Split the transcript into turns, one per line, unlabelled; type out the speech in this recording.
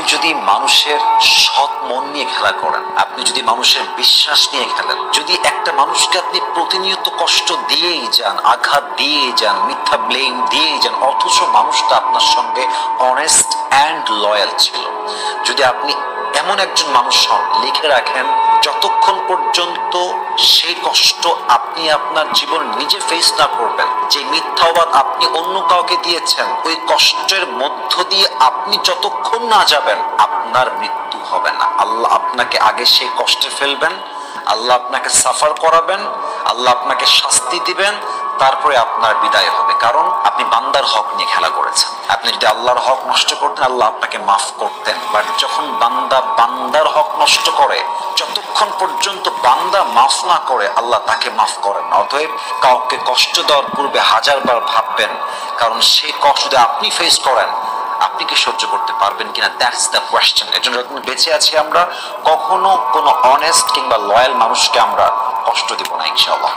আপনি যদি মানুষের সৎ মন নিয়ে খেলা করেন, আপনি যদি মানুষের বিশ্বাস নিয়ে খেলেন, যদি একটা মানুষকে আপনি প্রতিনিয়ত কষ্ট দিয়েই যান, আঘাত দিয়েই যান, মিথ্যা ব্লেম দিয়েই যান, অথচ মানুষটা আপনার সঙ্গে অনেস্ট অ্যান্ড লয়াল ছিল, যদি আপনি এমন একজন মানুষ হন, লিখে রাখেন যতক্ষণ পর্যন্ত সেই কষ্ট আপনি আপনার জীবন নিজে ফেস না করবেন, যে মিথ্যাবাদ আপনি অন্য কাউকে দিয়েছেন, ওই কষ্টের মধ্য দিয়ে আপনি যতক্ষণ না যাবেন আপনার মৃত্যু হবে না। আল্লাহ আপনাকে আগে সেই কষ্টে ফেলবেন, আল্লাহ আপনাকে সাফার করাবেন, আল্লাহ আপনাকে শাস্তি দিবেন, তারপরে আপনার বিদায় হবে। কারণ আপনি বান্দার হক নিয়ে খেলা করেছেন। আপনি যদি আল্লাহর হক নষ্ট করতেন, আল্লাহ আপনাকে মাফ করতেন। বাট যখন বান্দা বান্দার হক নষ্ট করে, যতক্ষণ পর্যন্ত বান্দা মাফ না করে, আল্লাহ তাকে মাফ করেন না। অতএব কাউকে কষ্ট দেওয়ার পূর্বে 1000 বার ভাববেন, কারণ সেই কষ্ট যদি আপনি ফেস করেন, আপনি কি সহ্য করতে পারবেন কিনা, দ্যাটস দ্য কোয়েশ্চেন। এর জন্য যখন বেঁচে আছি আমরা, কখনো কোনো অনেস্ট কিংবা লয়াল মানুষকে আমরা কষ্ট দিব না, ইনশাআল্লাহ।